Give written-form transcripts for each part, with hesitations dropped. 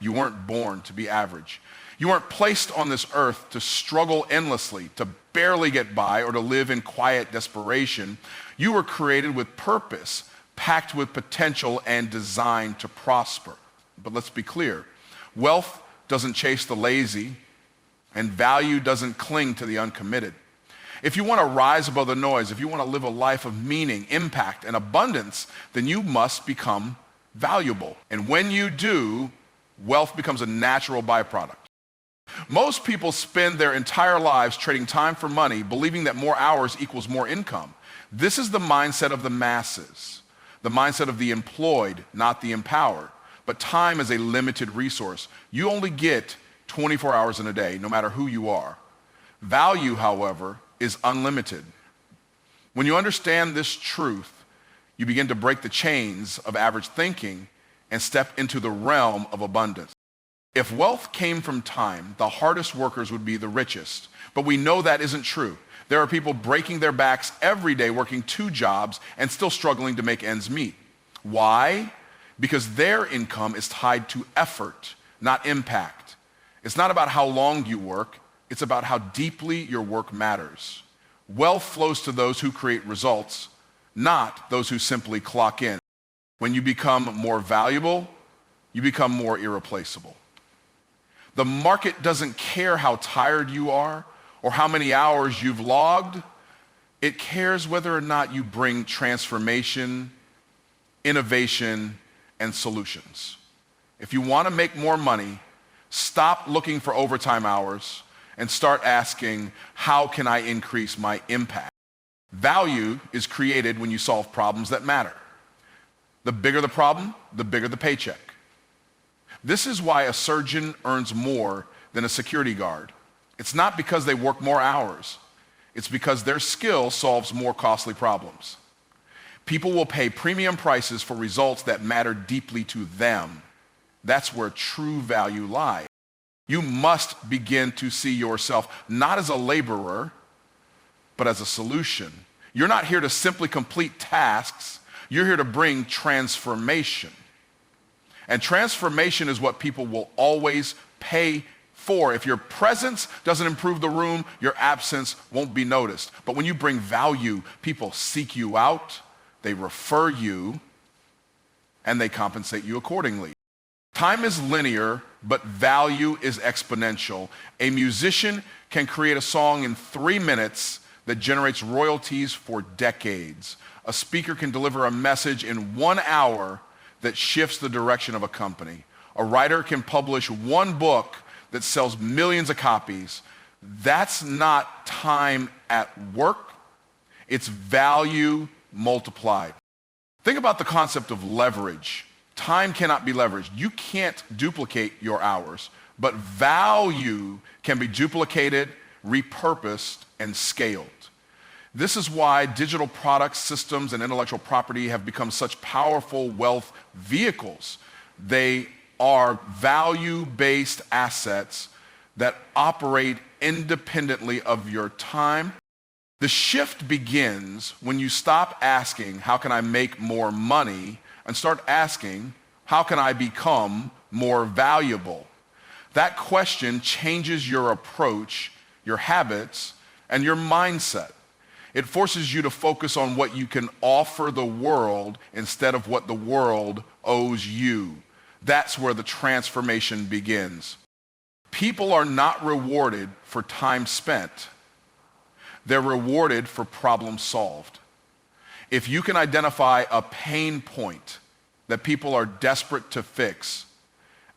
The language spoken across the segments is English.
You weren't born to be average. You weren't placed on this earth to struggle endlessly, to barely get by, or to live in quiet desperation. You were created with purpose, packed with potential, and designed to prosper. But let's be clear. Wealth doesn't chase the lazy, and value doesn't cling to the uncommitted. If you want to rise above the noise, if you want to live a life of meaning, impact, and abundance, then you must become valuable. And when you do, wealth becomes a natural byproduct. Most people spend their entire lives trading time for money, believing that more hours equals more income. This is the mindset of the masses, the mindset of the employed, not the empowered. But time is a limited resource. You only get 24 hours in a day, no matter who you are. Value, however, is unlimited. When you understand this truth, you begin to break the chains of average thinking and step into the realm of abundance. If wealth came from time, the hardest workers would be the richest. But we know that isn't true. There are people breaking their backs every day, working 2 jobs, and still struggling to make ends meet. Why? Because their income is tied to effort, not impact. It's not about how long you work, it's about how deeply your work matters. Wealth flows to those who create results, not those who simply clock in. When you become more valuable, you become more irreplaceable. The market doesn't care how tired you are or how many hours you've logged. It cares whether or not you bring transformation, innovation, and solutions. If you want to make more money, stop looking for overtime hours and start asking, how can I increase my impact? Value is created when you solve problems that matter. The bigger the problem, the bigger the paycheck. This is why a surgeon earns more than a security guard. It's not because they work more hours. It's because their skill solves more costly problems. People will pay premium prices for results that matter deeply to them. That's where true value lies. You must begin to see yourself not as a laborer, but as a solution. You're not here to simply complete tasks. You're here to bring transformation. And transformation is what people will always pay for. If your presence doesn't improve the room, your absence won't be noticed. But when you bring value, people seek you out, they refer you, and they compensate you accordingly. Time is linear, but value is exponential. A musician can create a song in 3 minutes that generates royalties for decades. A speaker can deliver a message in 1 hour that shifts the direction of a company. A writer can publish 1 book that sells millions of copies. That's not time at work. It's value multiplied. Think about the concept of leverage. Time cannot be leveraged. You can't duplicate your hours, but value can be duplicated, repurposed, and scaled. This is why digital products, systems, and intellectual property have become such powerful wealth vehicles. They are value-based assets that operate independently of your time. The shift begins when you stop asking, how can I make more money, and start asking, how can I become more valuable? That question changes your approach, your habits, and your mindset. It forces you to focus on what you can offer the world instead of what the world owes you. That's where the transformation begins. People are not rewarded for time spent. They're rewarded for problems solved. If you can identify a pain point that people are desperate to fix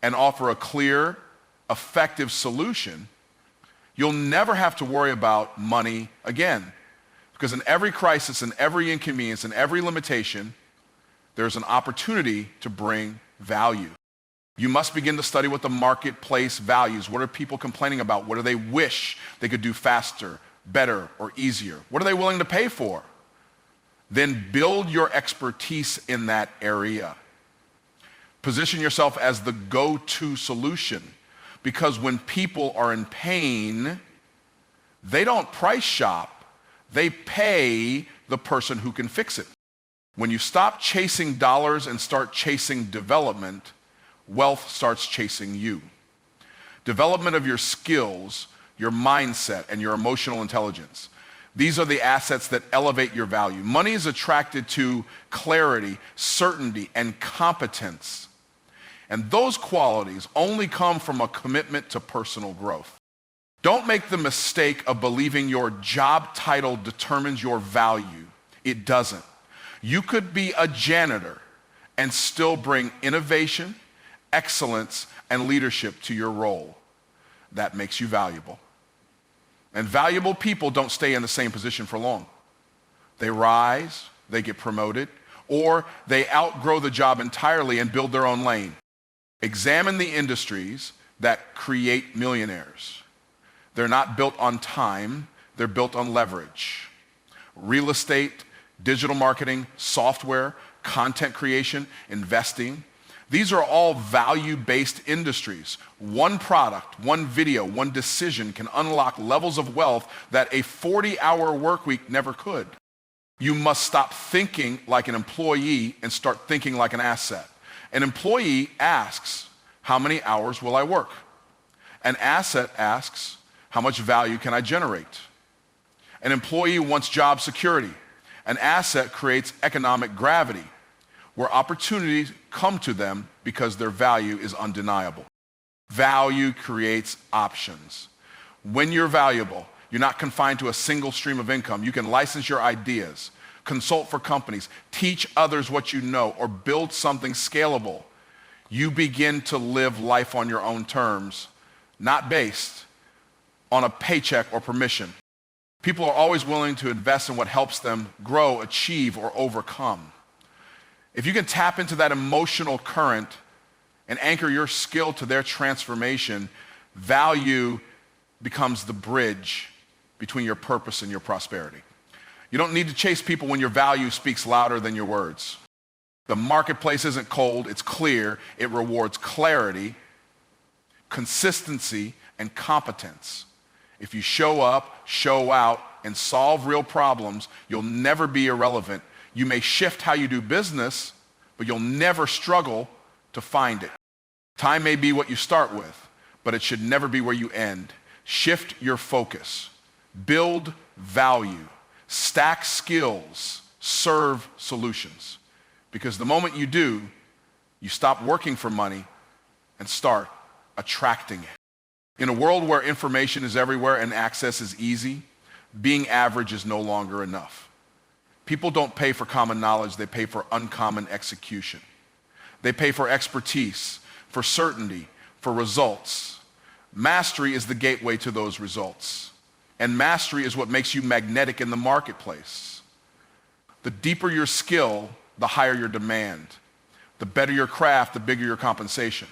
and offer a clear, effective solution, you'll never have to worry about money again. Because in every crisis, in every inconvenience, in every limitation, there's an opportunity to bring value. You must begin to study what the marketplace values. What are people complaining about? What do they wish they could do faster, better, or easier? What are they willing to pay for? Then build your expertise in that area. Position yourself as the go-to solution. Because when people are in pain, they don't price shop. They pay the person who can fix it. When you stop chasing dollars and start chasing development, wealth starts chasing you. Development of your skills, your mindset, and your emotional intelligence. These are the assets that elevate your value. Money is attracted to clarity, certainty, and competence. And those qualities only come from a commitment to personal growth. Don't make the mistake of believing your job title determines your value. It doesn't. You could be a janitor and still bring innovation, excellence, and leadership to your role. That makes you valuable. And valuable people don't stay in the same position for long. They rise, they get promoted, or they outgrow the job entirely and build their own lane. Examine the industries that create millionaires. They're not built on time, they're built on leverage. Real estate, digital marketing, software, content creation, investing. These are all value-based industries. One product, one video, one decision can unlock levels of wealth that a 40-hour work week never could. You must stop thinking like an employee and start thinking like an asset. An employee asks, how many hours will I work? An asset asks, how much value can I generate? An employee wants job security. An asset creates economic gravity, where opportunities come to them because their value is undeniable. Value creates options. When you're valuable, you're not confined to a single stream of income. You can license your ideas, consult for companies, teach others what you know, or build something scalable. You begin to live life on your own terms, not based on a paycheck or permission. People are always willing to invest in what helps them grow, achieve, or overcome. If you can tap into that emotional current and anchor your skill to their transformation, value becomes the bridge between your purpose and your prosperity. You don't need to chase people when your value speaks louder than your words. The marketplace isn't cold, it's clear. It rewards clarity, consistency, and competence. If you show up, show out, and solve real problems, you'll never be irrelevant. You may shift how you do business, but you'll never struggle to find it. Time may be what you start with, but it should never be where you end. Shift your focus. Build value. Stack skills. Serve solutions. Because the moment you do, you stop working for money and start attracting it. In a world where information is everywhere and access is easy, being average is no longer enough. People don't pay for common knowledge, they pay for uncommon execution. They pay for expertise, for certainty, for results. Mastery is the gateway to those results. And mastery is what makes you magnetic in the marketplace. The deeper your skill, the higher your demand. The better your craft, the bigger your compensation.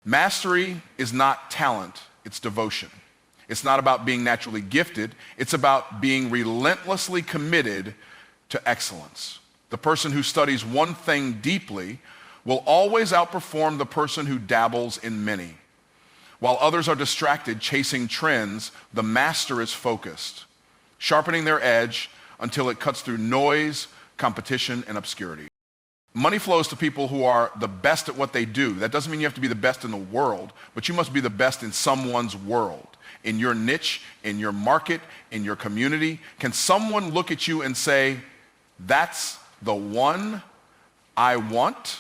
Mastery is not talent, it's devotion. It's not about being naturally gifted, it's about being relentlessly committed to excellence. The person who studies one thing deeply will always outperform the person who dabbles in many. While others are distracted chasing trends, the master is focused, sharpening their edge until it cuts through noise, competition, and obscurity. Money flows to people who are the best at what they do. That doesn't mean you have to be the best in the world, but you must be the best in someone's world, in your niche, in your market, in your community. Can someone look at you and say, that's the one I want?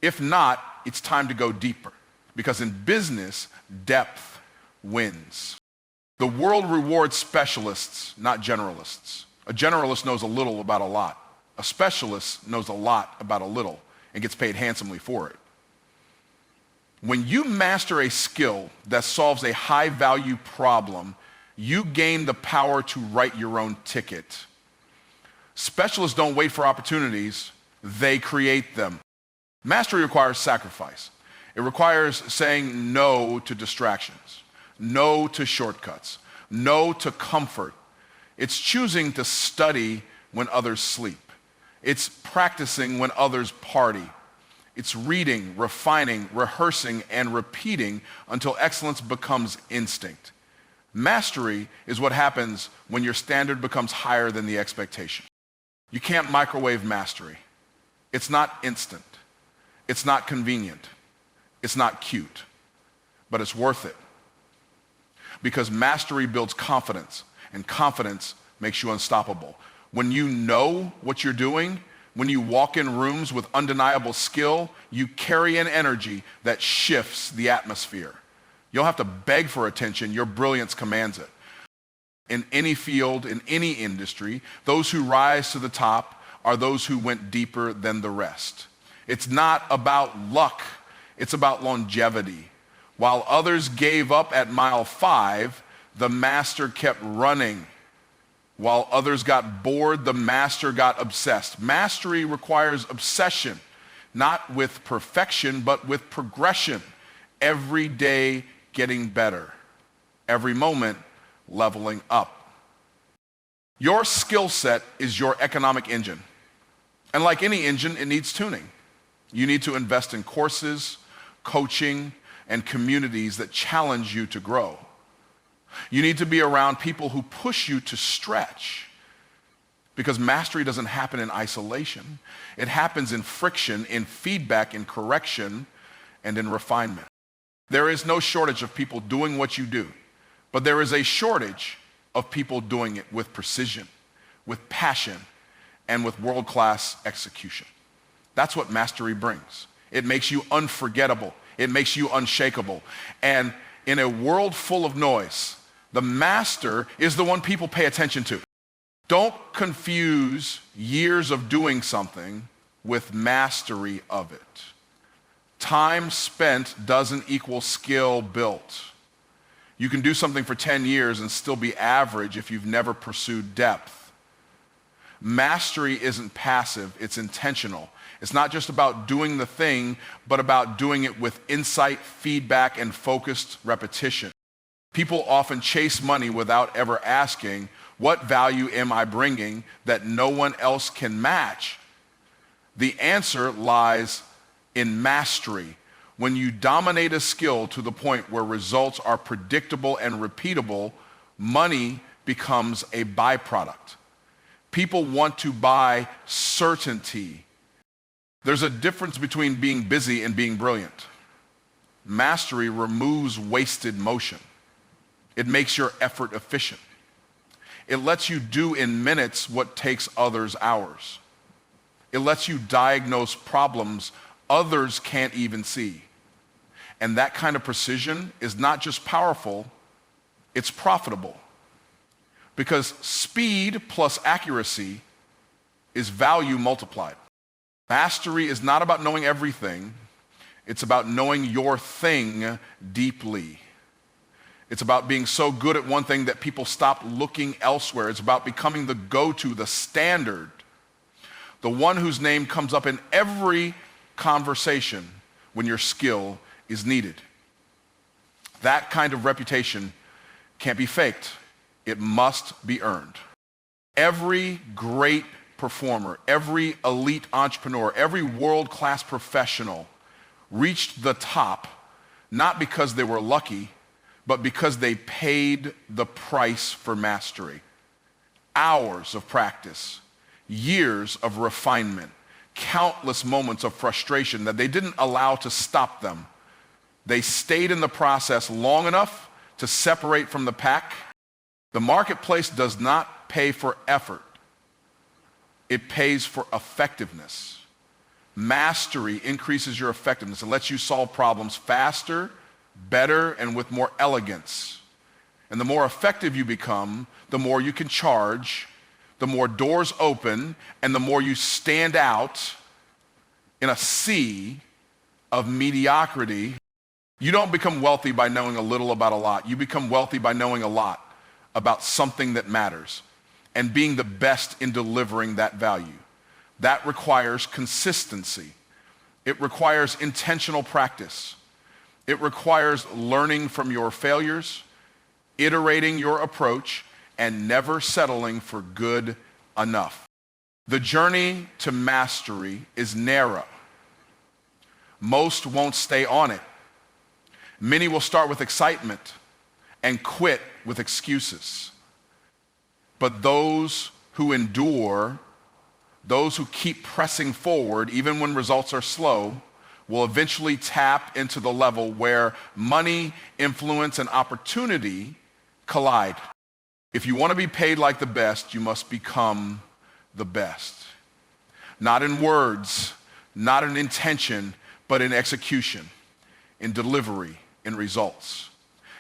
If not, it's time to go deeper. Because in business, depth wins. The world rewards specialists, not generalists. A generalist knows a little about a lot. A specialist knows a lot about a little and gets paid handsomely for it. When you master a skill that solves a high-value problem, you gain the power to write your own ticket. Specialists don't wait for opportunities, they create them. Mastery requires sacrifice. It requires saying no to distractions, no to shortcuts, no to comfort. It's choosing to study when others sleep. It's practicing when others party. It's reading, refining, rehearsing, and repeating until excellence becomes instinct. Mastery is what happens when your standard becomes higher than the expectation. You can't microwave mastery. It's not instant. It's not convenient. It's not cute, but it's worth it. Because mastery builds confidence, and confidence makes you unstoppable. When you know what you're doing, when you walk in rooms with undeniable skill, you carry an energy that shifts the atmosphere. You don't have to beg for attention, your brilliance commands it. In any field, in any industry, those who rise to the top are those who went deeper than the rest. It's not about luck, it's about longevity. While others gave up at mile 5, the master kept running. While others got bored, the master got obsessed. Mastery requires obsession, not with perfection, but with progression. Every day getting better. Every moment leveling up. Your skill set is your economic engine. And like any engine, it needs tuning. You need to invest in courses, coaching, and communities that challenge you to grow. You need to be around people who push you to stretch, because mastery doesn't happen in isolation. It happens in friction, in feedback, in correction, and in refinement. There is no shortage of people doing what you do, but there is a shortage of people doing it with precision, with passion, and with world-class execution. That's what mastery brings. It makes you unforgettable. It makes you unshakable. And in a world full of noise, the master is the one people pay attention to. Don't confuse years of doing something with mastery of it. Time spent doesn't equal skill built. You can do something for 10 years and still be average if you've never pursued depth. Mastery isn't passive, it's intentional. It's not just about doing the thing, but about doing it with insight, feedback, and focused repetition. People often chase money without ever asking, what value am I bringing that no one else can match? The answer lies in mastery. When you dominate a skill to the point where results are predictable and repeatable, money becomes a byproduct. People want to buy certainty. There's a difference between being busy and being brilliant. Mastery removes wasted motion. It makes your effort efficient. It lets you do in minutes what takes others hours. It lets you diagnose problems others can't even see. And that kind of precision is not just powerful, it's profitable. Because speed plus accuracy is value multiplied. Mastery is not about knowing everything, it's about knowing your thing deeply. It's about being so good at one thing that people stop looking elsewhere. It's about becoming the go-to, the standard, the one whose name comes up in every conversation when your skill is needed. That kind of reputation can't be faked. It must be earned. Every great performer, every elite entrepreneur, every world-class professional reached the top not because they were lucky, but because they paid the price for mastery. Hours of practice, years of refinement, countless moments of frustration that they didn't allow to stop them. They stayed in the process long enough to separate from the pack. The marketplace does not pay for effort. It pays for effectiveness. Mastery increases your effectiveness and lets you solve problems faster, better, and with more elegance. And the more effective you become, the more you can charge, the more doors open, and the more you stand out in a sea of mediocrity. You don't become wealthy by knowing a little about a lot. You become wealthy by knowing a lot about something that matters and being the best in delivering that value. That requires consistency. It requires intentional practice. It requires learning from your failures, iterating your approach, and never settling for good enough. The journey to mastery is narrow. Most won't stay on it. Many will start with excitement and quit with excuses. But those who endure, those who keep pressing forward, even when results are slow, will eventually tap into the level where money, influence, and opportunity collide. If you want to be paid like the best, you must become the best. Not in words, not in intention, but in execution, in delivery, in results.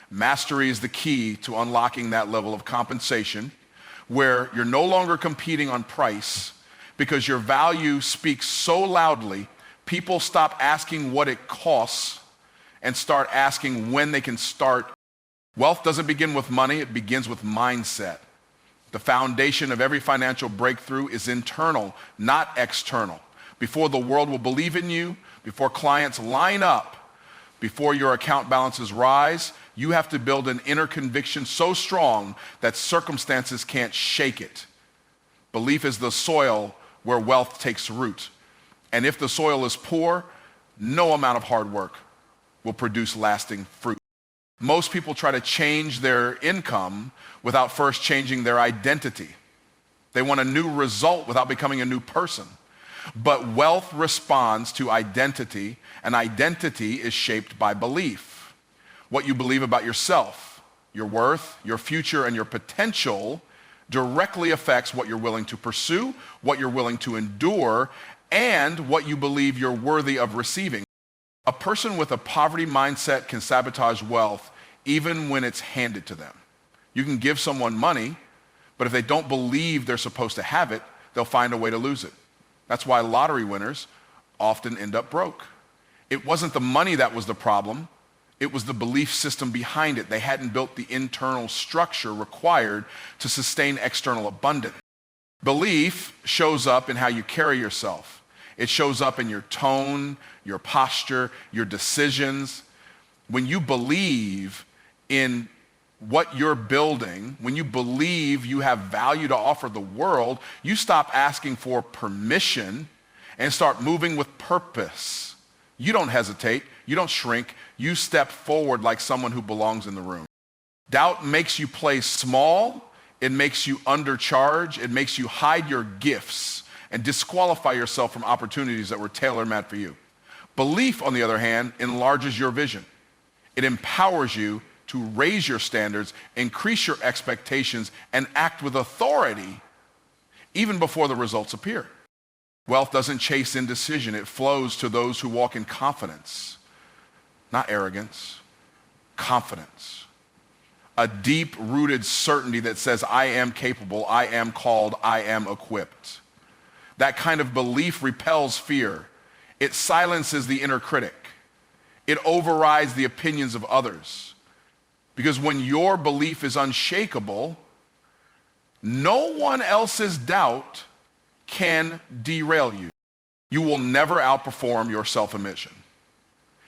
Mastery is the key to unlocking that level of compensation where you're no longer competing on price because your value speaks so loudly, people stop asking what it costs and start asking when they can start. Wealth doesn't begin with money, it begins with mindset. The foundation of every financial breakthrough is internal, not external. Before the world will believe in you, before clients line up, before your account balances rise, you have to build an inner conviction so strong that circumstances can't shake it. Belief is the soil where wealth takes root. And if the soil is poor, no amount of hard work will produce lasting fruit. Most people try to change their income without first changing their identity. They want a new result without becoming a new person. But wealth responds to identity, and identity is shaped by belief. What you believe about yourself, your worth, your future, and your potential directly affects what you're willing to pursue, what you're willing to endure, and what you believe you're worthy of receiving. A person with a poverty mindset can sabotage wealth even when it's handed to them. You can give someone money, but if they don't believe they're supposed to have it, they'll find a way to lose it. That's why lottery winners often end up broke. It wasn't the money that was the problem. It was the belief system behind it. They hadn't built the internal structure required to sustain external abundance. Belief shows up in how you carry yourself. It shows up in your tone, your posture, your decisions. When you believe in what you're building, when you believe you have value to offer the world, you stop asking for permission and start moving with purpose. You don't hesitate, you don't shrink, you step forward like someone who belongs in the room. Doubt makes you play small, it makes you undercharge, it makes you hide your gifts and disqualify yourself from opportunities that were tailor-made for you. Belief, on the other hand, enlarges your vision. It empowers you to raise your standards, increase your expectations, and act with authority even before the results appear. Wealth doesn't chase indecision. It flows to those who walk in confidence, not arrogance, confidence. A deep-rooted certainty that says, I am capable, I am called, I am equipped. That kind of belief repels fear. It silences the inner critic. It overrides the opinions of others. Because when your belief is unshakable, no one else's doubt can derail you. You will never outperform your self-image.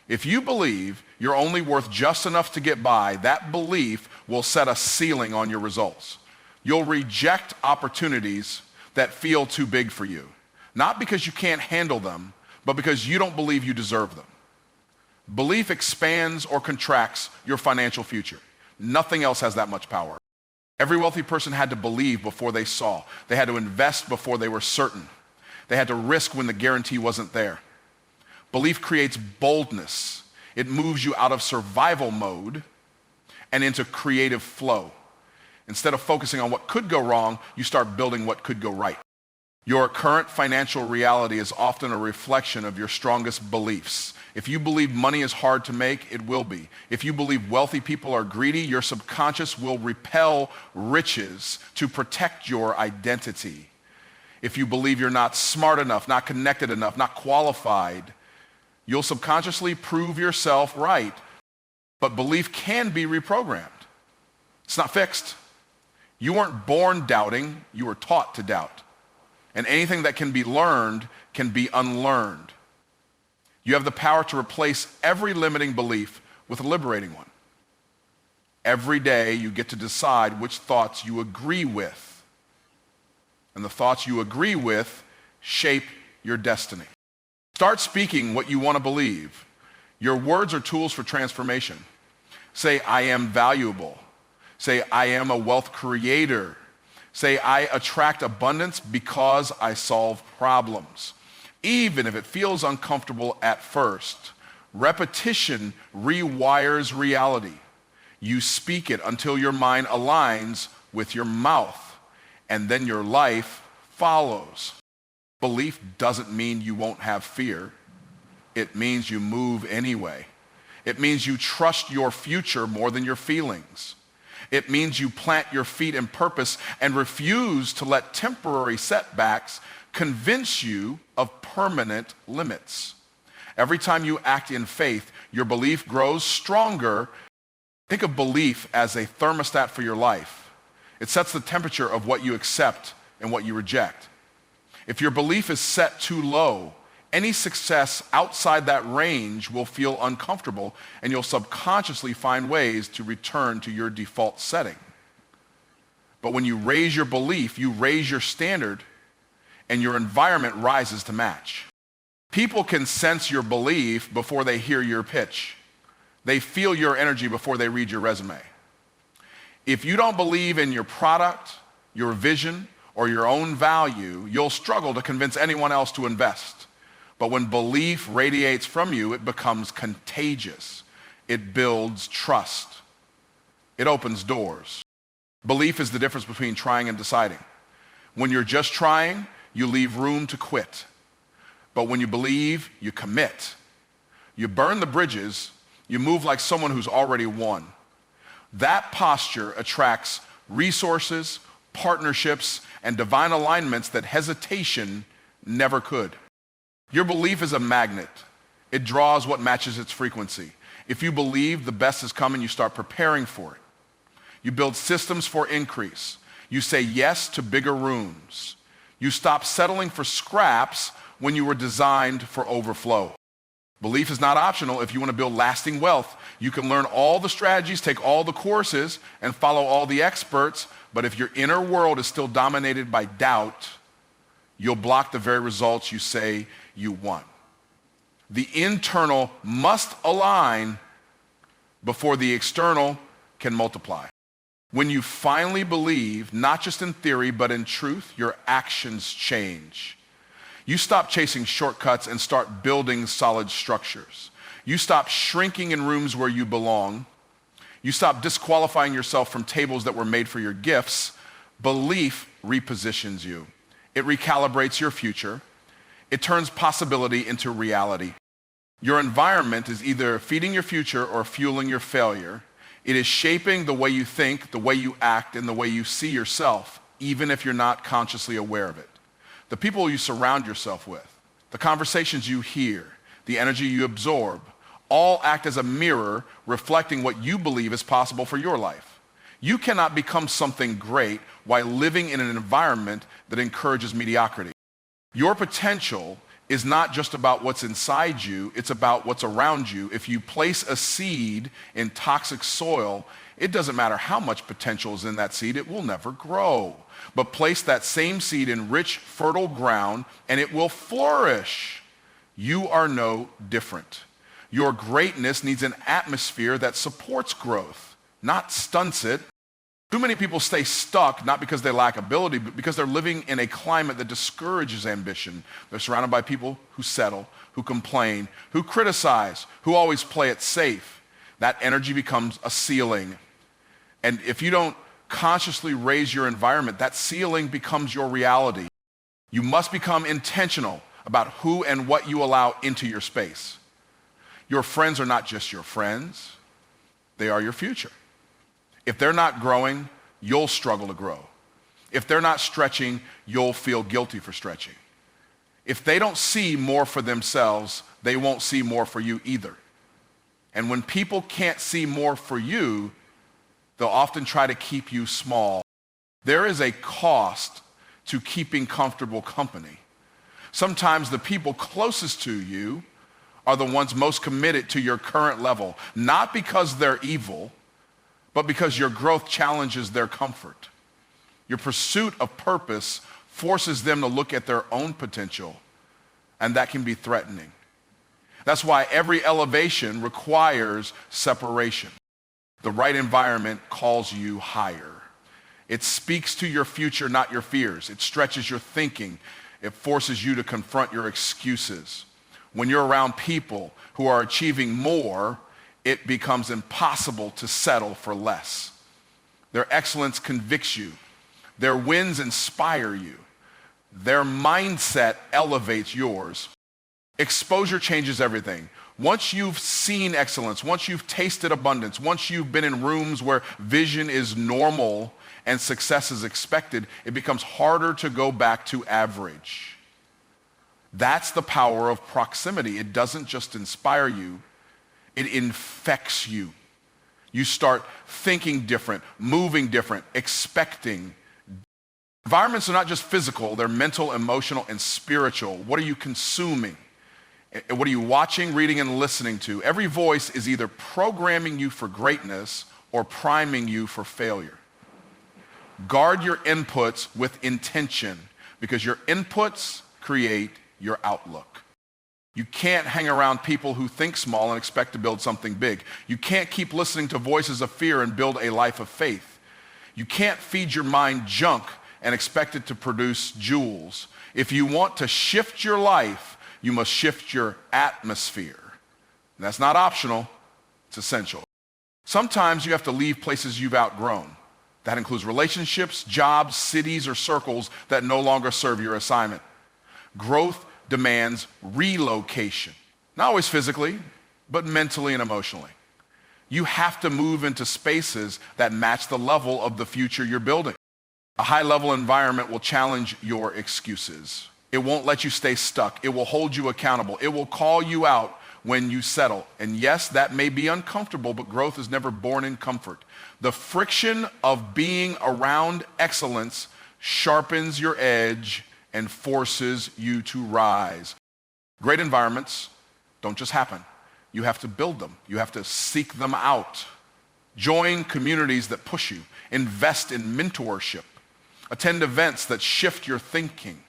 If you believe you're only worth just enough to get by, that belief will set a ceiling on your results. You'll reject opportunities that feel too big for you, not because you can't handle them, but because you don't believe you deserve them. Belief expands or contracts your financial future. Nothing else has that much power. Every wealthy person had to believe before they saw. They had to invest before they were certain. They had to risk when the guarantee wasn't there. Belief creates boldness. It moves you out of survival mode and into creative flow. Instead of focusing on what could go wrong, you start building what could go right. Your current financial reality is often a reflection of your strongest beliefs. If you believe money is hard to make, it will be. If you believe wealthy people are greedy, your subconscious will repel riches to protect your identity. If you believe you're not smart enough, not connected enough, not qualified, you'll subconsciously prove yourself right. But belief can be reprogrammed. It's not fixed. You weren't born doubting, you were taught to doubt. And anything that can be learned can be unlearned. You have the power to replace every limiting belief with a liberating one. Every day you get to decide which thoughts you agree with. And the thoughts you agree with shape your destiny. Start speaking what you want to believe. Your words are tools for transformation. Say, I am valuable. Say, I am a wealth creator. Say, I attract abundance because I solve problems. even if it feels uncomfortable at first. Repetition rewires reality. You speak it until your mind aligns with your mouth, and then your life follows. Belief doesn't mean you won't have fear. It means you move anyway. It means you trust your future more than your feelings. It means you plant your feet in purpose and refuse to let temporary setbacks convince you of permanent limits. Every time you act in faith, your belief grows stronger. Think of belief as a thermostat for your life. It sets the temperature of what you accept and what you reject. If your belief is set too low, any success outside that range will feel uncomfortable, and you'll subconsciously find ways to return to your default setting. But when you raise your belief, you raise your standard, and your environment rises to match. People can sense your belief before they hear your pitch. They feel your energy before they read your resume. If you don't believe in your product, your vision, or your own value, you'll struggle to convince anyone else to invest. But when belief radiates from you, it becomes contagious. It builds trust. It opens doors. Belief is the difference between trying and deciding. When you're just trying, you leave room to quit. But when you believe, you commit. You burn the bridges, you move like someone who's already won. That posture attracts resources, partnerships, and divine alignments that hesitation never could. Your belief is a magnet. It draws what matches its frequency. If you believe the best is coming, you start preparing for it. You build systems for increase. You say yes to bigger rooms. You stop settling for scraps when you were designed for overflow. Belief is not optional if you want to build lasting wealth. You can learn all the strategies, take all the courses, and follow all the experts, but if your inner world is still dominated by doubt, you'll block the very results you say you want. The internal must align before the external can multiply. When you finally believe, not just in theory, but in truth, your actions change. You stop chasing shortcuts and start building solid structures. You stop shrinking in rooms where you belong. You stop disqualifying yourself from tables that were made for your gifts. Belief repositions you. It recalibrates your future. It turns possibility into reality. Your environment is either feeding your future or fueling your failure. It is shaping the way you think, the way you act, and the way you see yourself, even if you're not consciously aware of it. The people you surround yourself with, the conversations you hear, the energy you absorb, all act as a mirror reflecting what you believe is possible for your life. You cannot become something great while living in an environment that encourages mediocrity. Your potential is not just about what's inside you, it's about what's around you. If you place a seed in toxic soil, it doesn't matter how much potential is in that seed, it will never grow. But place that same seed in rich, fertile ground, and it will flourish. You are no different. Your greatness needs an atmosphere that supports growth, not stunts it. Too many people stay stuck, not because they lack ability, but because they're living in a climate that discourages ambition. They're surrounded by people who settle, who complain, who criticize, who always play it safe. That energy becomes a ceiling. And if you don't consciously raise your environment, that ceiling becomes your reality. You must become intentional about who and what you allow into your space. Your friends are not just your friends, they are your future. If they're not growing, you'll struggle to grow. If they're not stretching, you'll feel guilty for stretching. If they don't see more for themselves, they won't see more for you either. And when people can't see more for you, they'll often try to keep you small. There is a cost to keeping comfortable company. Sometimes the people closest to you are the ones most committed to your current level, not because they're evil, but because your growth challenges their comfort. Your pursuit of purpose forces them to look at their own potential, and that can be threatening. That's why every elevation requires separation. The right environment calls you higher. It speaks to your future, not your fears. It stretches your thinking. It forces you to confront your excuses. When you're around people who are achieving more, it becomes impossible to settle for less. Their excellence convicts you. Their wins inspire you. Their mindset elevates yours. Exposure changes everything. Once you've seen excellence, once you've tasted abundance, once you've been in rooms where vision is normal and success is expected, it becomes harder to go back to average. That's the power of proximity. It doesn't just inspire you, it infects you. You start thinking different, moving different, expecting. Environments are not just physical, they're mental, emotional, and spiritual. What are you consuming? What are you watching, reading, and listening to? Every voice is either programming you for greatness or priming you for failure. Guard your inputs with intention, because your inputs create your outlook. You can't hang around people who think small and expect to build something big. You can't keep listening to voices of fear and build a life of faith. You can't feed your mind junk and expect it to produce jewels. If you want to shift your life, you must shift your atmosphere. And that's not optional, it's essential. Sometimes you have to leave places you've outgrown. That includes relationships, jobs, cities, or circles that no longer serve your assignment. Growth demands relocation. Not always physically, but mentally and emotionally. You have to move into spaces that match the level of the future you're building. A high-level environment will challenge your excuses. It won't let you stay stuck. It will hold you accountable. It will call you out when you settle. And yes, that may be uncomfortable, but growth is never born in comfort. The friction of being around excellence sharpens your edge and forces you to rise. Great environments don't just happen. You have to build them. You have to seek them out. Join communities that push you. Invest in mentorship. Attend events that shift your thinking.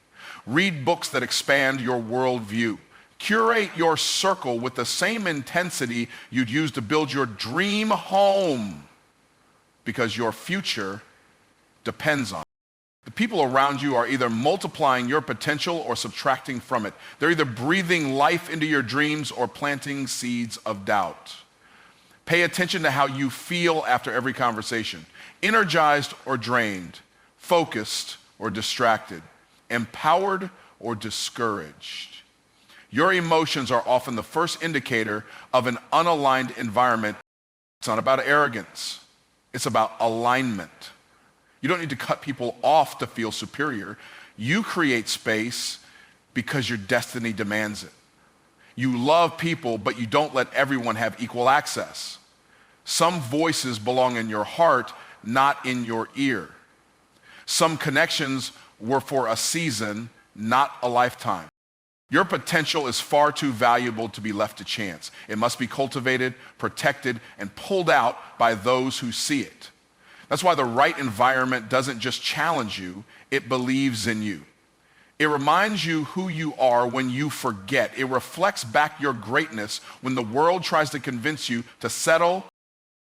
Read books that expand your worldview. Curate your circle with the same intensity you'd use to build your dream home, because your future depends on it. The people around you are either multiplying your potential or subtracting from it. They're either breathing life into your dreams or planting seeds of doubt. Pay attention to how you feel after every conversation. Energized or drained, focused or distracted, empowered or discouraged. Your emotions are often the first indicator of an unaligned environment. It's not about arrogance. It's about alignment. You don't need to cut people off to feel superior. You create space because your destiny demands it. You love people, but you don't let everyone have equal access. Some voices belong in your heart, not in your ear. Some connections were for a season, not a lifetime. Your potential is far too valuable to be left to chance. It must be cultivated, protected, and pulled out by those who see it. That's why the right environment doesn't just challenge you, it believes in you. It reminds you who you are when you forget. It reflects back your greatness when the world tries to convince you to settle.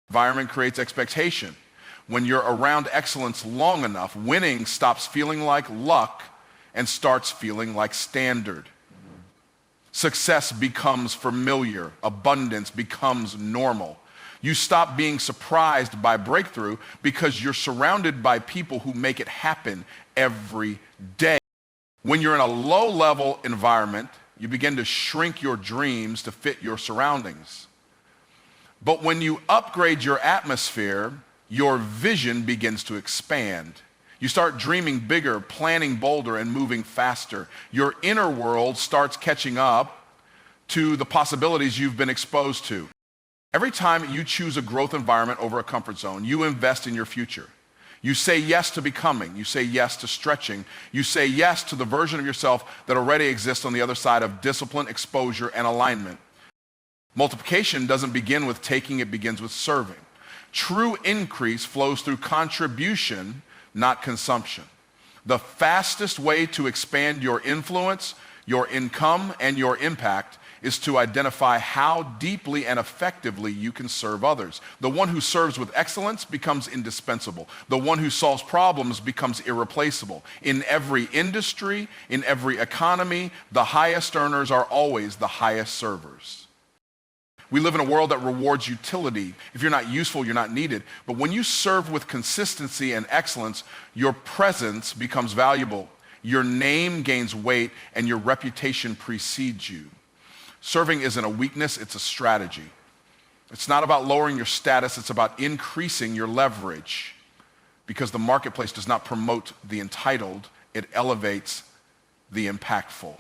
Environment creates expectation. When you're around excellence long enough, winning stops feeling like luck and starts feeling like standard. Success becomes familiar. Abundance becomes normal. You stop being surprised by breakthrough because you're surrounded by people who make it happen every day. When you're in a low-level environment, you begin to shrink your dreams to fit your surroundings. But when you upgrade your atmosphere, your vision begins to expand. You start dreaming bigger, planning bolder, and moving faster. Your inner world starts catching up to the possibilities you've been exposed to. Every time you choose a growth environment over a comfort zone, you invest in your future. You say yes to becoming. You say yes to stretching. You say yes to the version of yourself that already exists on the other side of discipline, exposure, and alignment. Multiplication doesn't begin with taking, it begins with serving. True increase flows through contribution, not consumption. The fastest way to expand your influence, your income, and your impact is to identify how deeply and effectively you can serve others. The one who serves with excellence becomes indispensable. The one who solves problems becomes irreplaceable. In every industry, in every economy, the highest earners are always the highest servers. We live in a world that rewards utility. If you're not useful, you're not needed. But when you serve with consistency and excellence, your presence becomes valuable. Your name gains weight and your reputation precedes you. Serving isn't a weakness, it's a strategy. It's not about lowering your status, it's about increasing your leverage. Because the marketplace does not promote the entitled, it elevates the impactful.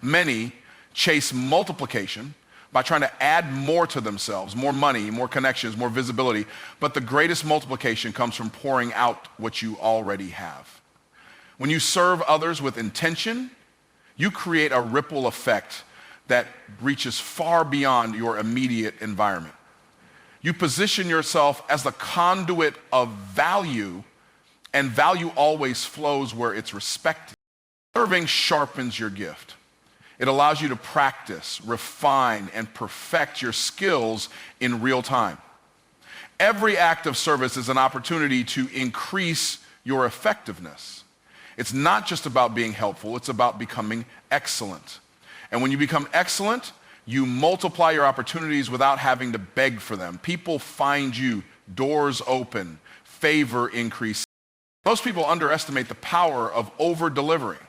Many chase multiplication by trying to add more to themselves, more money, more connections, more visibility. But the greatest multiplication comes from pouring out what you already have. When you serve others with intention, you create a ripple effect that reaches far beyond your immediate environment. You position yourself as the conduit of value, and value always flows where it's respected. Serving sharpens your gift. It allows you to practice, refine, and perfect your skills in real time. Every act of service is an opportunity to increase your effectiveness. It's not just about being helpful, it's about becoming excellent. And when you become excellent, you multiply your opportunities without having to beg for them. People find you, doors open, favor increases. Most people underestimate the power of over-delivering.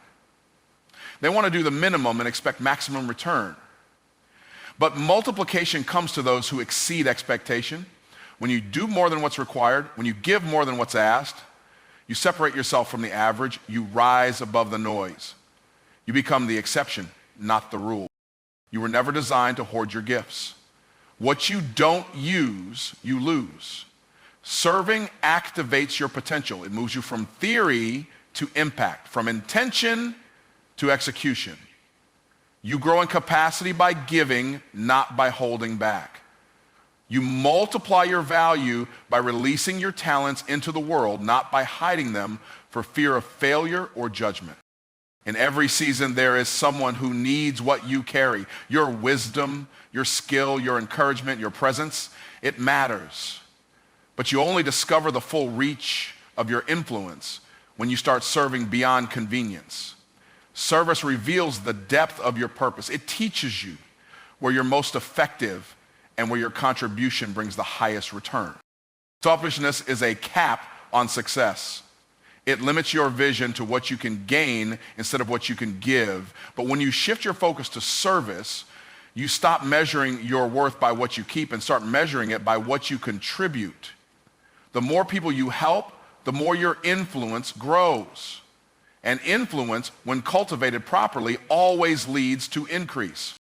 They want to do the minimum and expect maximum return. But multiplication comes to those who exceed expectation. When you do more than what's required, when you give more than what's asked, you separate yourself from the average, you rise above the noise. You become the exception, not the rule. You were never designed to hoard your gifts. What you don't use, you lose. Serving activates your potential. It moves you from theory to impact, from intention to execution. You grow in capacity by giving, not by holding back. You multiply your value by releasing your talents into the world, not by hiding them for fear of failure or judgment. In every season, there is someone who needs what you carry. Your wisdom, your skill, your encouragement, your presence, it matters. But you only discover the full reach of your influence when you start serving beyond convenience. Service reveals the depth of your purpose. It teaches you where you're most effective and where your contribution brings the highest return. Selfishness is a cap on success. It limits your vision to what you can gain instead of what you can give. But when you shift your focus to service, you stop measuring your worth by what you keep and start measuring it by what you contribute. The more people you help, the more your influence grows. And influence, when cultivated properly, always leads to increase.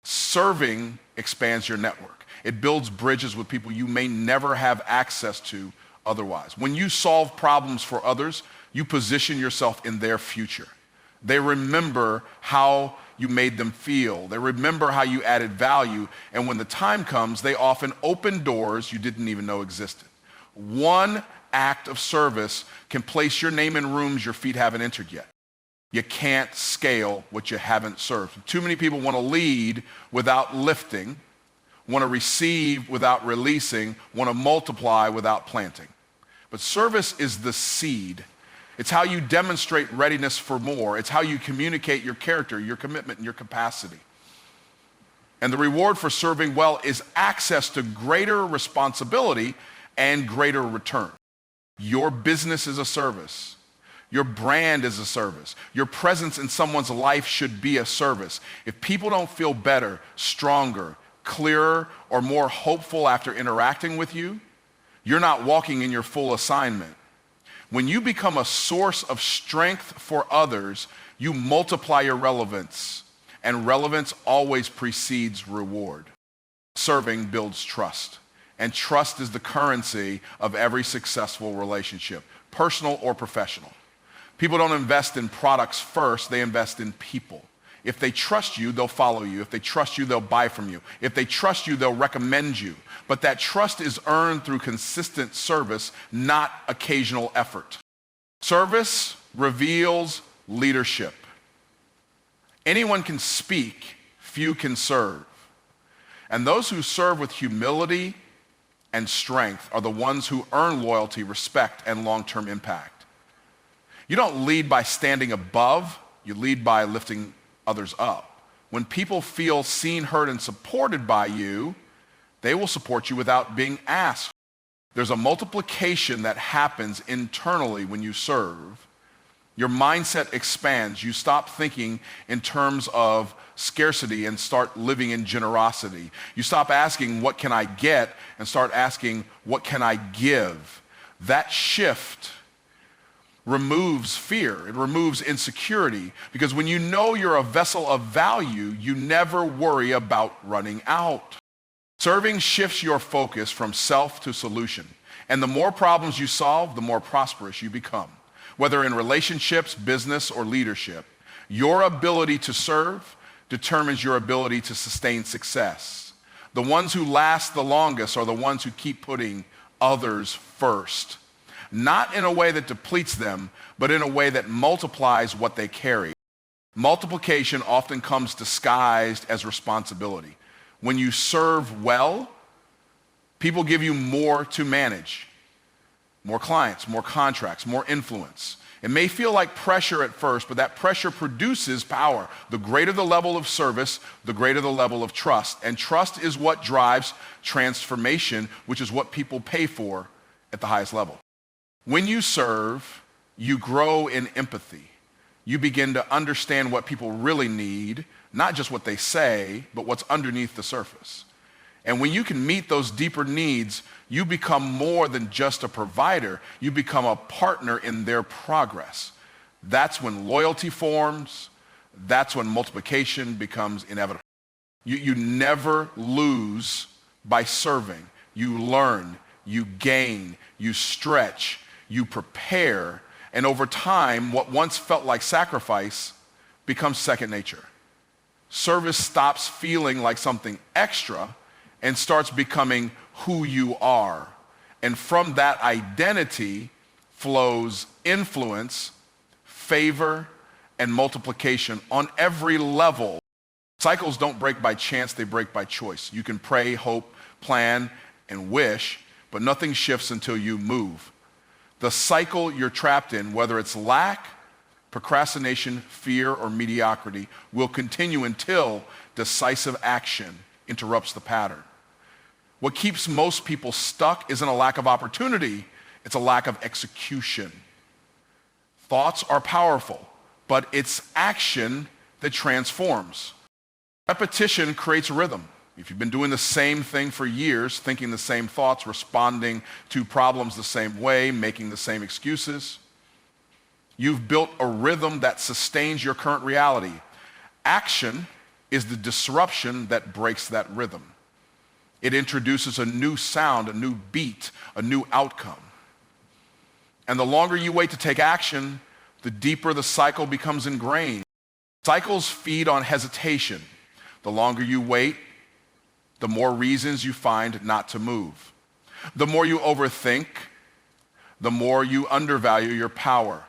Serving expands your network. It builds bridges with people you may never have access to otherwise. When you solve problems for others, you position yourself in their future. They remember how you made them feel. They remember how you added value. And when the time comes, they often open doors you didn't even know existed. One act of service can place your name in rooms your feet haven't entered yet. You can't scale what you haven't served. Too many people want to lead without lifting, want to receive without releasing, want to multiply without planting. But service is the seed. It's how you demonstrate readiness for more. It's how you communicate your character, your commitment, and your capacity. And the reward for serving well is access to greater responsibility and greater return. Your business is a service. Your brand is a service. Your presence in someone's life should be a service. If people don't feel better, stronger, clearer, or more hopeful after interacting with you, you're not walking in your full assignment. When you become a source of strength for others, you multiply your relevance, and relevance always precedes reward. Serving builds trust. And trust is the currency of every successful relationship, personal or professional. People don't invest in products first, they invest in people. If they trust you, they'll follow you. If they trust you, they'll buy from you. If they trust you, they'll recommend you. But that trust is earned through consistent service, not occasional effort. Service reveals leadership. Anyone can speak few can serve. And those who serve with humility and strength are the ones who earn loyalty, respect, and long-term impact. You don't lead by standing above, you lead by lifting others up. When people feel seen, heard, and supported by you, they will support you without being asked. There's a multiplication that happens internally when you serve. Your mindset expands. You stop thinking in terms of scarcity and start living in generosity. You stop asking, what can I get? And start asking, what can I give? That shift removes fear. It removes insecurity, because when you know you're a vessel of value, you never worry about running out. Serving shifts your focus from self to solution. And the more problems you solve, the more prosperous you become. Whether in relationships, business, or leadership, your ability to serve determines your ability to sustain success. The ones who last the longest are the ones who keep putting others first. Not in a way that depletes them, but in a way that multiplies what they carry. Multiplication often comes disguised as responsibility. When you serve well, people give you more to manage. More clients, more contracts, more influence. It may feel like pressure at first, but that pressure produces power. The greater the level of service, the greater the level of trust. And trust is what drives transformation, which is what people pay for at the highest level. When you serve, you grow in empathy. You begin to understand what people really need, not just what they say, but what's underneath the surface. And when you can meet those deeper needs, you become more than just a provider. You become a partner in their progress. That's when loyalty forms. That's when multiplication becomes inevitable. You never lose by serving. You learn, you gain, you stretch, you prepare, and over time, what once felt like sacrifice becomes second nature. Service stops feeling like something extra and starts becoming who you are. And from that identity flows influence, favor, and multiplication on every level. Cycles don't break by chance, they break by choice. You can pray, hope, plan, and wish, but nothing shifts until you move. The cycle you're trapped in, whether it's lack, procrastination, fear, or mediocrity, will continue until decisive action interrupts the pattern. What keeps most people stuck isn't a lack of opportunity, it's a lack of execution. Thoughts are powerful, but it's action that transforms. Repetition creates rhythm. If you've been doing the same thing for years, thinking the same thoughts, responding to problems the same way, making the same excuses, you've built a rhythm that sustains your current reality. Action is the disruption that breaks that rhythm. It introduces a new sound, a new beat, a new outcome. And the longer you wait to take action, the deeper the cycle becomes ingrained. Cycles feed on hesitation. The longer you wait, the more reasons you find not to move. The more you overthink, the more you undervalue your power.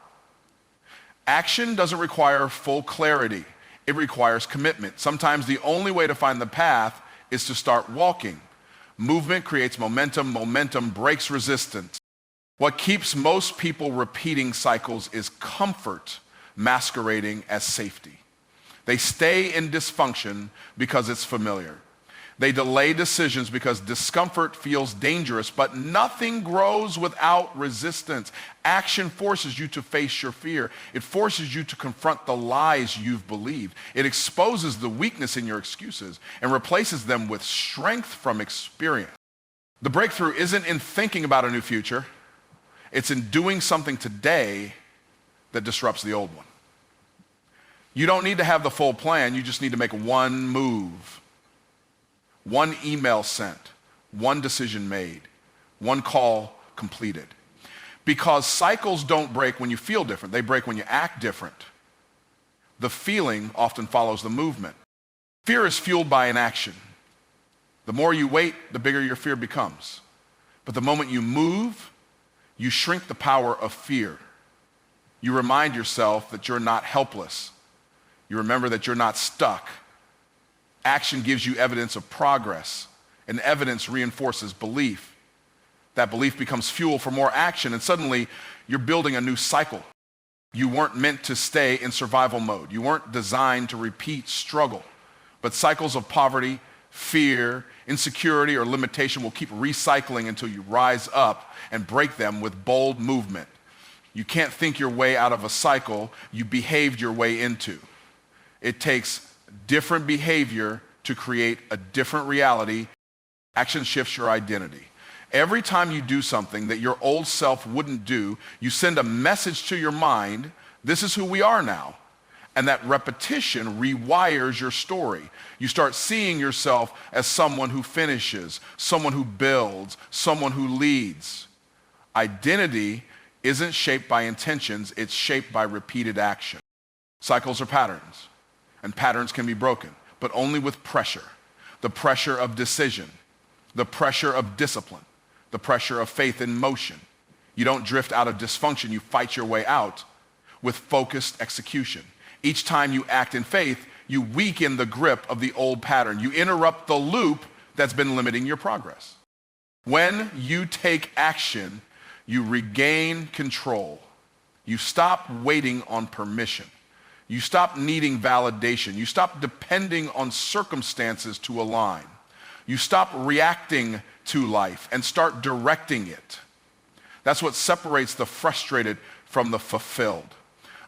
Action doesn't require full clarity. It requires commitment. Sometimes the only way to find the path is to start walking. Movement creates momentum. Momentum breaks resistance. What keeps most people repeating cycles is comfort masquerading as safety. They stay in dysfunction because it's familiar. They delay decisions because discomfort feels dangerous, but nothing grows without resistance. Action forces you to face your fear. It forces you to confront the lies you've believed. It exposes the weakness in your excuses and replaces them with strength from experience. The breakthrough isn't in thinking about a new future. It's in doing something today that disrupts the old one. You don't need to have the full plan. You just need to make one move. One email sent, one decision made, one call completed. Because cycles don't break when you feel different, they break when you act different. The feeling often follows the movement. Fear is fueled by inaction. The more you wait, the bigger your fear becomes. But the moment you move, you shrink the power of fear. You remind yourself that you're not helpless. You remember that you're not stuck. Action gives you evidence of progress, and evidence reinforces belief. That belief becomes fuel for more action, and suddenly you're building a new cycle. You weren't meant to stay in survival mode. You weren't designed to repeat struggle. But cycles of poverty, fear, insecurity, or limitation will keep recycling until you rise up and break them with bold movement. You can't think your way out of a cycle you behaved your way into. It takes different behavior to create a different reality. Action shifts your identity. Every time you do something that your old self wouldn't do, you send a message to your mind, this is who we are now. And that repetition rewires your story. You start seeing yourself as someone who finishes, someone who builds, someone who leads. Identity isn't shaped by intentions, it's shaped by repeated action. Cycles are patterns, and patterns can be broken, but only with pressure. The pressure of decision, the pressure of discipline, the pressure of faith in motion. You don't drift out of dysfunction, you fight your way out with focused execution. Each time you act in faith, you weaken the grip of the old pattern. You interrupt the loop that's been limiting your progress. When you take action, you regain control. You stop waiting on permission. You stop needing validation. You stop depending on circumstances to align. You stop reacting to life and start directing it. That's what separates the frustrated from the fulfilled.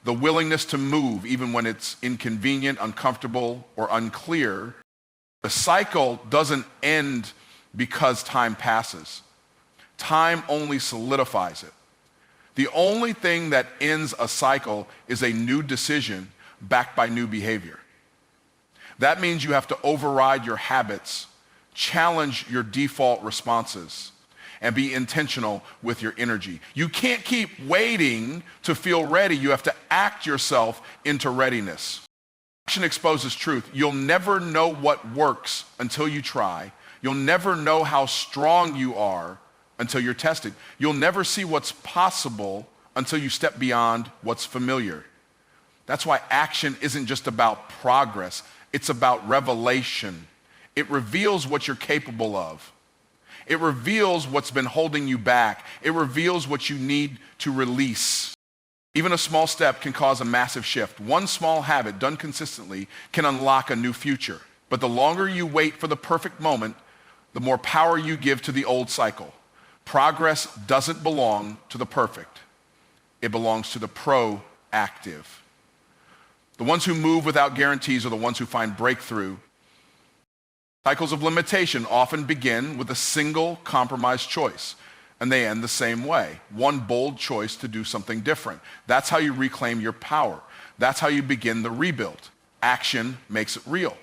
The willingness to move even when it's inconvenient, uncomfortable, or unclear. The cycle doesn't end because time passes. Time only solidifies it. The only thing that ends a cycle is a new decision backed by new behavior. That means you have to override your habits, challenge your default responses, and be intentional with your energy. You can't keep waiting to feel ready. You have to act yourself into readiness. Action exposes truth. You'll never know what works until you try. You'll never know how strong you are until you're tested. You'll never see what's possible until you step beyond what's familiar. That's why action isn't just about progress. It's about revelation. It reveals what you're capable of. It reveals what's been holding you back. It reveals what you need to release. Even a small step can cause a massive shift. One small habit done consistently can unlock a new future. But the longer you wait for the perfect moment, the more power you give to the old cycle. Progress doesn't belong to the perfect. It belongs to the proactive. The ones who move without guarantees are the ones who find breakthrough. Cycles of limitation often begin with a single compromised choice, and they end the same way. One bold choice to do something different. That's how you reclaim your power. That's how you begin the rebuild. Action makes it real.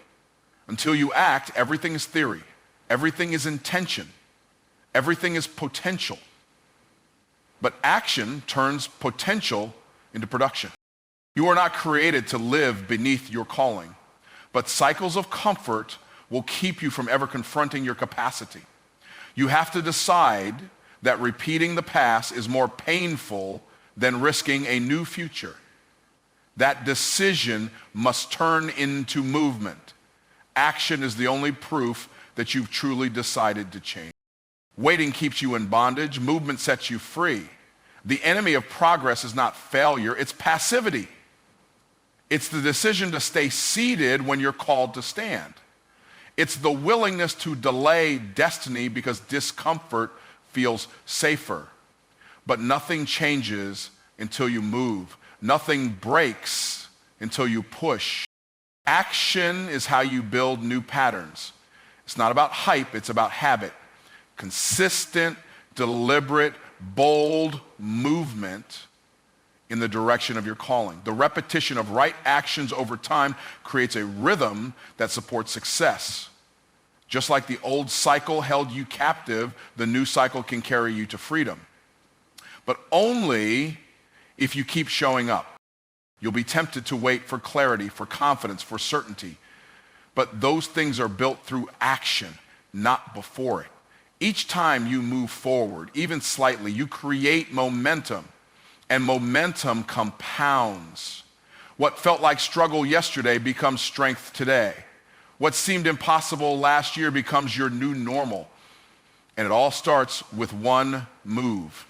Until you act, everything is theory. Everything is intention. Everything is potential. But action turns potential into production. You are not created to live beneath your calling, but cycles of comfort will keep you from ever confronting your capacity. You have to decide that repeating the past is more painful than risking a new future. That decision must turn into movement. Action is the only proof that you've truly decided to change. Waiting keeps you in bondage. Movement sets you free. The enemy of progress is not failure, it's passivity. It's the decision to stay seated when you're called to stand. It's the willingness to delay destiny because discomfort feels safer. But nothing changes until you move. Nothing breaks until you push. Action is how you build new patterns. It's not about hype, it's about habit. Consistent, deliberate, bold movement in the direction of your calling. The repetition of right actions over time creates a rhythm that supports success. Just like the old cycle held you captive, the new cycle can carry you to freedom. But only if you keep showing up. You'll be tempted to wait for clarity, for confidence, for certainty. But those things are built through action, not before it. Each time you move forward, even slightly, you create momentum. And momentum compounds. What felt like struggle yesterday becomes strength today. What seemed impossible last year becomes your new normal. And it all starts with one move.